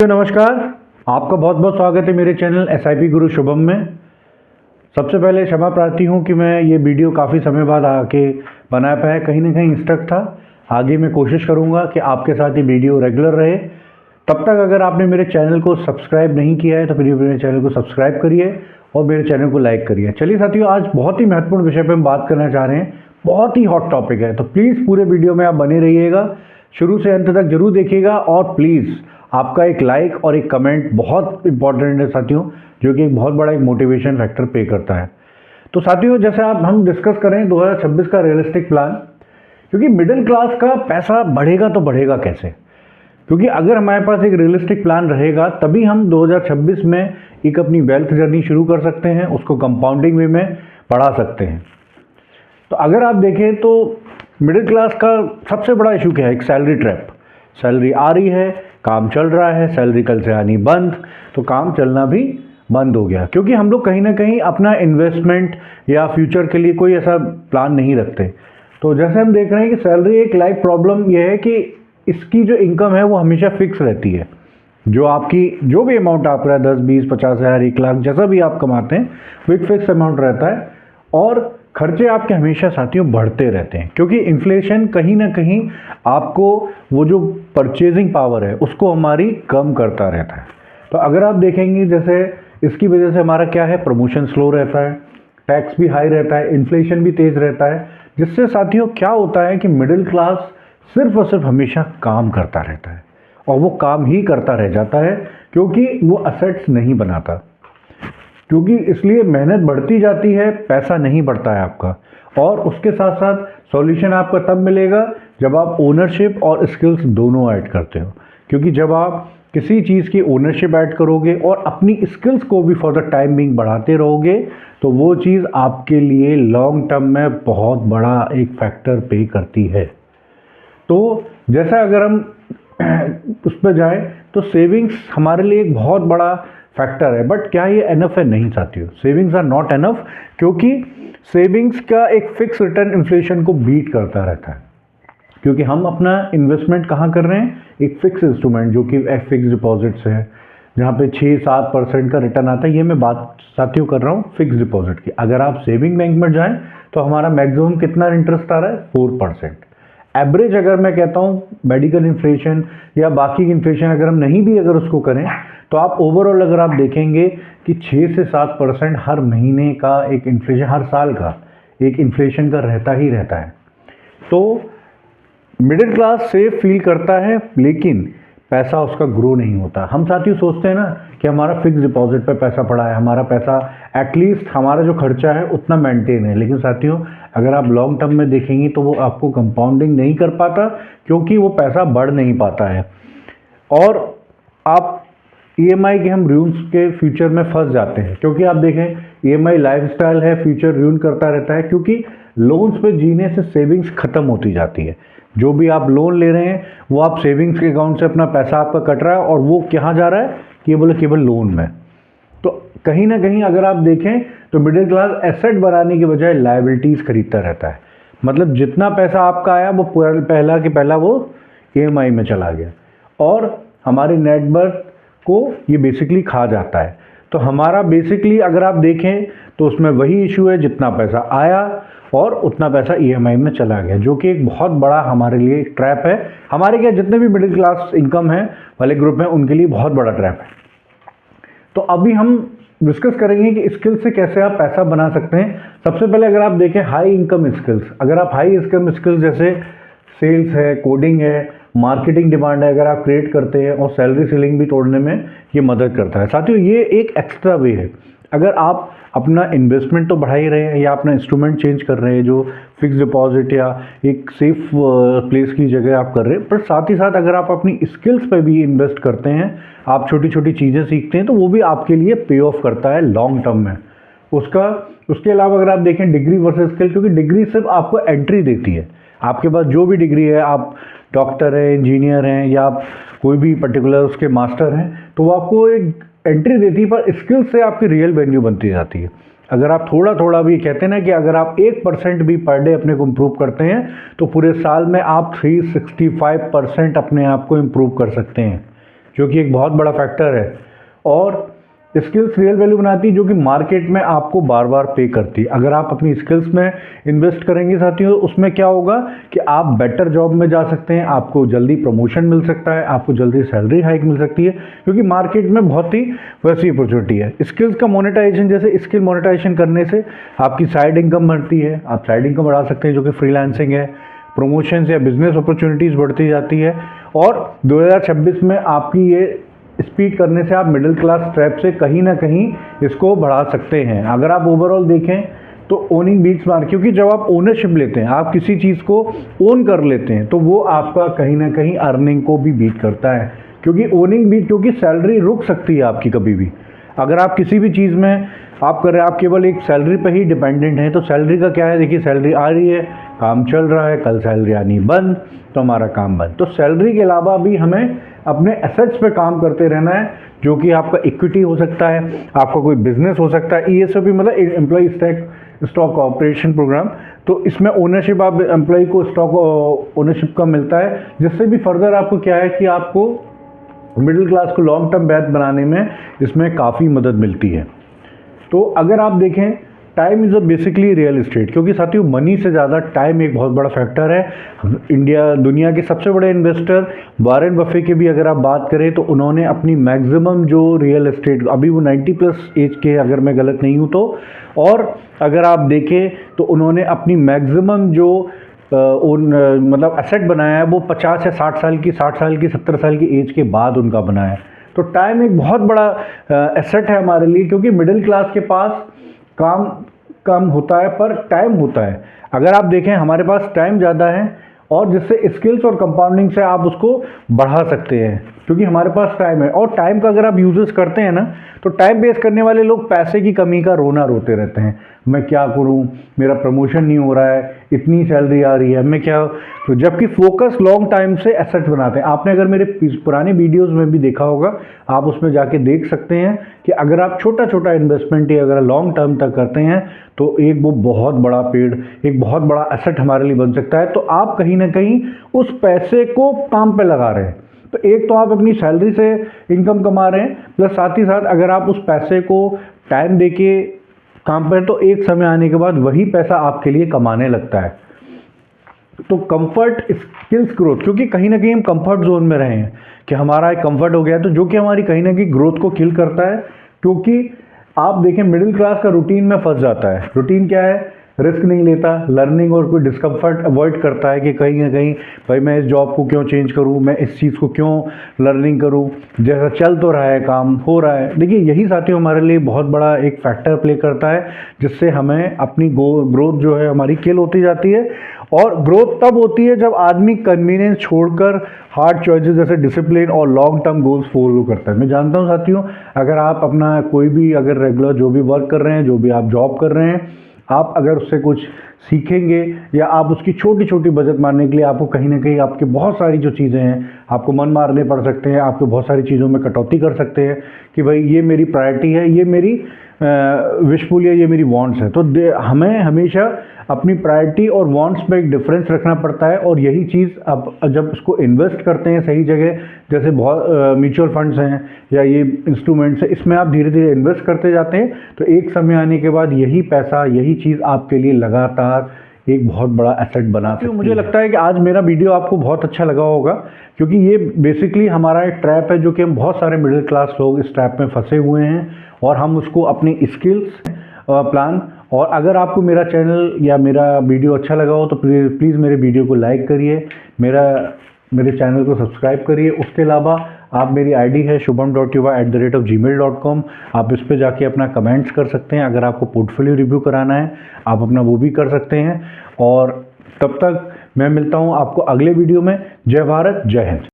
साथियों नमस्कार। आपका बहुत बहुत स्वागत है मेरे चैनल SIP गुरु शुभम में। सबसे पहले क्षमा प्रार्थी हूँ कि मैं ये वीडियो काफ़ी समय बाद आके बना पाया, कहीं ना कहीं स्टक था। आगे मैं कोशिश करूँगा कि आपके साथ ये वीडियो रेगुलर रहे। तब तक अगर आपने मेरे चैनल को सब्सक्राइब नहीं किया है तो प्लीज़ मेरे चैनल को सब्सक्राइब करिए और मेरे चैनल को लाइक करिए। चलिए साथियों, आज बहुत ही महत्वपूर्ण विषय पर हम बात करना चाह रहे हैं। बहुत ही हॉट टॉपिक है, तो प्लीज़ पूरे वीडियो में आप बने रहिएगा, शुरू से अंत तक जरूर देखिएगा। और प्लीज़ आपका एक लाइक और एक कमेंट बहुत इंपॉर्टेंट है साथियों, जो कि एक बहुत बड़ा एक मोटिवेशन फैक्टर पे करता है। तो साथियों, जैसे हम डिस्कस करें 2026 का रियलिस्टिक प्लान, क्योंकि मिडिल क्लास का पैसा बढ़ेगा तो बढ़ेगा कैसे? क्योंकि अगर हमारे पास एक रियलिस्टिक प्लान रहेगा तभी हम 2026 में एक अपनी वेल्थ जर्नी शुरू कर सकते हैं, उसको कंपाउंडिंग वे में बढ़ा सकते हैं। तो अगर आप देखें तो मिडिल क्लास का सबसे बड़ा इशू क्या है? एक सैलरी ट्रैप। सैलरी आ रही है, काम चल रहा है, सैलरी कल से आनी बंद, तो काम चलना भी बंद हो गया, क्योंकि हम लोग कहीं ना कहीं अपना इन्वेस्टमेंट या फ्यूचर के लिए कोई ऐसा प्लान नहीं रखते। तो जैसे हम देख रहे हैं कि सैलरी एक लाइफ प्रॉब्लम यह है कि इसकी जो इनकम है वो हमेशा फिक्स रहती है। जो भी अमाउंट आप रहा है, 10, 20, 50 हज़ार, 1 लाख, जैसा भी आप कमाते हैं वो एक फिक्स अमाउंट रहता है। और खर्चे आपके हमेशा साथियों बढ़ते रहते हैं, क्योंकि इन्फ्लेशन कहीं ना कहीं आपको वो जो परचेजिंग पावर है उसको हमारी कम करता रहता है। तो अगर आप देखेंगे, जैसे इसकी वजह से हमारा क्या है, प्रमोशन स्लो रहता है, टैक्स भी हाई रहता है, इन्फ्लेशन भी तेज रहता है, जिससे साथियों क्या होता है कि मिडिल क्लास सिर्फ और सिर्फ हमेशा काम करता रहता है, और वो काम ही करता रह जाता है क्योंकि वो असेट्स नहीं बनाता। क्योंकि इसलिए मेहनत बढ़ती जाती है, पैसा नहीं बढ़ता है आपका। और उसके साथ साथ सॉल्यूशन आपका तब मिलेगा जब आप ओनरशिप और स्किल्स दोनों ऐड करते हो। क्योंकि जब आप किसी चीज़ की ओनरशिप ऐड करोगे और अपनी स्किल्स को भी फॉर द टाइम बिंग बढ़ाते रहोगे, तो वो चीज़ आपके लिए लॉन्ग टर्म में बहुत बड़ा एक फैक्टर पे करती है। तो जैसा अगर हम उस पर जाएं तो सेविंग्स हमारे लिए एक बहुत बड़ा फैक्टर है। बट क्या ये एनफ है? नहीं साथियों, सेविंग्स आर नॉट एनफ, क्योंकि सेविंग्स का एक फिक्स रिटर्न इन्फ्लेशन को बीट करता रहता है। क्योंकि हम अपना इन्वेस्टमेंट कहाँ कर रहे हैं? एक फिक्स इंस्ट्रूमेंट जो कि फिक्स डिपॉजिट्स है, जहाँ पे 6-7% का रिटर्न आता है। ये मैं बात साथियों कर रहा हूँ फिक्स डिपॉजिट की। अगर आप सेविंग बैंक में जाएं तो हमारा मैक्सिमम कितना इंटरेस्ट आ रहा है? 4%। एवरेज अगर मैं कहता हूँ मेडिकल इन्फ्लेशन या बाकी इन्फ्लेशन अगर हम नहीं भी अगर उसको करें, तो आप ओवरऑल अगर आप देखेंगे कि 6 से 7% हर महीने का एक इन्फ्लेशन, हर साल का एक इन्फ्लेशन का रहता ही रहता है। तो मिडिल क्लास सेफ फील करता है, लेकिन पैसा उसका ग्रो नहीं होता। हम साथियों सोचते हैं ना कि हमारा फिक्स डिपॉजिट पे पैसा पड़ा है, हमारा पैसा एटलीस्ट हमारा जो खर्चा है उतना मेंटेन है। लेकिन साथियों, अगर आप लॉन्ग टर्म में देखेंगे तो वो आपको कंपाउंडिंग नहीं कर पाता, क्योंकि वो पैसा बढ़ नहीं पाता है। और आप EMI के हम रूल्स के फ्यूचर में फंस जाते हैं। क्योंकि आप देखें EMI लाइफस्टाइल है, फ्यूचर रूइन करता रहता है, क्योंकि लोन्स पे जीने से सेविंग्स खत्म होती जाती है। जो भी आप लोन ले रहे हैं वो आप सेविंग्स के अकाउंट से अपना पैसा आपका कट रहा है, और वो कहाँ जा रहा है? केवल लोन में। तो कहीं ना कहीं अगर आप देखें तो मिडिल क्लास एसेट बनाने की बजाय लायबिलिटीज़ खरीदता रहता है। मतलब जितना पैसा आपका आया वो पहला के पहला वो EMI में चला गया, और हमारी नेटवर्थ को ये बेसिकली खा जाता है। तो हमारा बेसिकली अगर आप देखें तो उसमें वही इशू है, जितना पैसा आया और उतना पैसा EMI में चला गया, जो कि एक बहुत बड़ा हमारे लिए ट्रैप है। हमारे क्या जितने भी मिडिल क्लास इनकम है वाले ग्रुप हैं उनके लिए बहुत बड़ा ट्रैप है। तो अभी हम डिस्कस करेंगे कि स्किल्स से कैसे आप पैसा बना सकते हैं। सबसे पहले अगर आप देखें हाई इनकम स्किल्स, अगर आप हाई इनकम स्किल्स जैसे सेल्स है, कोडिंग है, मार्केटिंग डिमांड है, अगर आप क्रिएट करते हैं और सैलरी सीलिंग भी तोड़ने में ये मदद करता है। साथियों, ये एक एक्स्ट्रा वे है। अगर आप अपना इन्वेस्टमेंट तो बढ़ा ही रहे हैं या अपना इंस्ट्रूमेंट चेंज कर रहे हैं, जो फिक्स डिपॉजिट या एक सेफ प्लेस की जगह आप कर रहे हैं, पर साथ ही साथ अगर आप अपनी स्किल्स पे भी इन्वेस्ट करते हैं, आप छोटी छोटी चीज़ें सीखते हैं, तो वो भी आपके लिए पे ऑफ करता है लॉन्ग टर्म में। उसके अलावा अगर आप देखें डिग्री वर्सेस स्किल, क्योंकि डिग्री सिर्फ आपको एंट्री देती है। आपके पास जो भी डिग्री है, आप डॉक्टर हैं, इंजीनियर हैं, या आप कोई भी पर्टिकुलर उसके मास्टर हैं, तो वो आपको एक एंट्री देती है, पर स्किल्स से आपकी रियल वैल्यू बनती जाती है। अगर आप थोड़ा थोड़ा भी, कहते हैं ना कि अगर आप 1% भी पर डे अपने को इम्प्रूव करते हैं तो पूरे साल में आप 365% अपने आप को इम्प्रूव कर सकते हैं। जो कि एक बहुत बड़ा फैक्टर है। और स्किल्स रियल वैल्यू बनाती है, जो कि मार्केट में आपको बार बार पे करती है। अगर आप अपनी स्किल्स में इन्वेस्ट करेंगे साथियों, उसमें क्या होगा कि आप बेटर जॉब में जा सकते हैं, आपको जल्दी प्रमोशन मिल सकता है, आपको जल्दी सैलरी हाइक मिल सकती है, क्योंकि मार्केट में बहुत ही वैसी अपॉर्चुनिटी है। स्किल्स का मोनेटाइजेशन, जैसे स्किल मोनेटाइजेशन करने से आपकी साइड इनकम बढ़ती है, आप साइड इनकम बढ़ा सकते हैं, जो कि फ्रीलांसिंग है। प्रमोशन या बिजनेस अपॉर्चुनिटीज़ बढ़ती जाती है। और 2026 में आपकी ये स्पीड करने से आप मिडिल क्लास ट्रैप से कहीं ना कहीं इसको बढ़ा सकते हैं। अगर आप ओवरऑल देखें तो ओनिंग बीट्स मार्केट, क्योंकि जब आप ओनरशिप लेते हैं, आप किसी चीज़ को ओन कर लेते हैं, तो वो आपका कहीं ना कहीं अर्निंग को भी बीट करता है। क्योंकि ओनिंग बीट, क्योंकि सैलरी रुक सकती है आपकी कभी भी। अगर आप किसी भी चीज़ में आप कर रहे हैं, आप केवल एक सैलरी पे ही डिपेंडेंट हैं, तो सैलरी का क्या है, देखिए सैलरी आ रही है, काम चल रहा है, कल सैलरी आनी बंद तो हमारा काम बंद। तो सैलरी के अलावा भी हमें अपने एसेट्स पे काम करते रहना है, जो कि आपका इक्विटी हो सकता है, आपका कोई बिजनेस हो सकता है। ESOP मतलब एम्प्लॉय स्टॉक ऑपरेशन प्रोग्राम। तो इसमें ओनरशिप, आप एम्प्लॉय को स्टॉक ओनरशिप का मिलता है, जिससे भी फर्दर आपको क्या है कि आपको मिडिल क्लास को लॉन्ग टर्म वेल्थ बनाने में इसमें काफ़ी मदद मिलती है। तो अगर आप देखें, time is a basically real estate, क्योंकि साथियों मनी से ज़्यादा टाइम एक बहुत बड़ा फैक्टर है। दुनिया के सबसे बड़े इन्वेस्टर वॉरेन बफे के भी अगर आप बात करें, तो उन्होंने अपनी मैक्सिमम जो रियल एस्टेट, अभी वो 90+ एज के, अगर मैं गलत नहीं हूँ तो, और अगर आप देखें तो उन्होंने अपनी मैक्सिमम जो मतलब एसेट बनाया है वो 50 या 60 साल की, 70 साल की एज के बाद उनका बनाया है। तो टाइम एक बहुत बड़ा एसेट है हमारे लिए, क्योंकि मिडिल क्लास के पास काम कम होता है पर टाइम होता है। अगर आप देखें, हमारे पास टाइम ज़्यादा है, और जिससे स्किल्स और कंपाउंडिंग से आप उसको बढ़ा सकते हैं, क्योंकि हमारे पास टाइम है। और टाइम का अगर आप यूजेस करते हैं ना, तो टाइम वेस्ट करने वाले लोग पैसे की कमी का रोना रोते रहते हैं, मैं क्या करूं, मेरा प्रमोशन नहीं हो रहा है, इतनी सैलरी आ रही है, मैं क्या। तो जबकि फोकस लॉन्ग टाइम से एसेट बनाते हैं। आपने अगर मेरे पुराने वीडियोस में भी देखा होगा, आप उसमें जाके देख सकते हैं कि अगर आप छोटा छोटा इन्वेस्टमेंट ही अगर लॉन्ग टर्म तक करते हैं, तो एक वो बहुत बड़ा पेड़, एक बहुत बड़ा एसेट हमारे लिए बन सकता है। तो आप कहीं ना कहीं उस पैसे को काम पे लगा रहे हैं। तो एक तो आप अपनी सैलरी से इनकम कमा रहे हैं, प्लस साथ ही साथ अगर आप उस पैसे को टाइम देके काम पर, तो एक समय आने के बाद वही पैसा आपके लिए कमाने लगता है। तो कंफर्ट स्किल्स ग्रोथ, क्योंकि कहीं ना कहीं हम कंफर्ट जोन में रहे हैं कि हमारा एक कंफर्ट हो गया, तो जो कि हमारी कहीं ना कहीं ग्रोथ को किल करता है। क्योंकि आप देखें, मिडिल क्लास का रूटीन में फंस जाता है। रूटीन क्या है, रिस्क नहीं लेता, लर्निंग और कोई डिस्कम्फर्ट अवॉइड करता है कि कहीं ना कहीं भाई मैं इस जॉब को क्यों चेंज करूं, मैं इस चीज़ को क्यों लर्निंग करूं, जैसा चल तो रहा है, काम हो रहा है। देखिए यही साथियों हमारे लिए बहुत बड़ा एक फैक्टर प्ले करता है, जिससे हमें अपनी ग्रोथ जो है हमारी किल होती जाती है। और ग्रोथ तब होती है जब आदमी कन्वीनियंस छोड़कर हार्ड चॉइसेस जैसे डिसिप्लिन और लॉन्ग टर्म गोल्स फॉलो करता है। मैं जानता हूं साथियों, अगर आप अपना कोई भी अगर रेगुलर जो भी वर्क कर रहे हैं, जो भी आप जॉब कर रहे हैं, आप अगर उससे कुछ सीखेंगे या आप उसकी छोटी छोटी बचत मारने के लिए, आपको कहीं ना कहीं आपके बहुत सारी जो चीज़ें हैं आपको मन मारने पड़ सकते हैं, आपको बहुत सारी चीज़ों में कटौती कर सकते हैं कि भाई ये मेरी प्रायोरिटी है, ये मेरी विशफुल है, ये मेरी वांट्स है। तो हमें हमेशा अपनी प्रायोरिटी और वांट्स में एक डिफरेंस रखना पड़ता है। और यही चीज़ अब जब इसको इन्वेस्ट करते हैं सही जगह, जैसे बहुत म्यूचुअल फंड्स हैं या ये इंस्ट्रूमेंट्स हैं, इसमें आप धीरे धीरे इन्वेस्ट करते जाते हैं, तो एक समय आने के बाद यही पैसा, यही चीज़ आपके लिए लगातार एक बहुत बड़ा एसेट बना सकती है। मुझे लगता है कि आज मेरा वीडियो आपको बहुत अच्छा लगा होगा, क्योंकि ये बेसिकली हमारा एक ट्रैप है, जो कि हम बहुत सारे मिडिल क्लास लोग इस ट्रैप में फंसे हुए हैं, और हम उसको अपनी स्किल्स प्लान। और अगर आपको मेरा चैनल या मेरा वीडियो अच्छा लगा हो, तो प्लीज़ मेरे वीडियो को लाइक करिए, मेरे चैनल को सब्सक्राइब करिए। उसके अलावा आप मेरी आईडी है shubham.yuva@gmail.com, आप इस पर जाके अपना कमेंट्स कर सकते हैं। अगर आपको पोर्टफोलियो रिव्यू कराना है, आप अपना वो भी कर सकते हैं। और तब तक मैं मिलता हूँ आपको अगले वीडियो में। जय भारत, जय हिंद।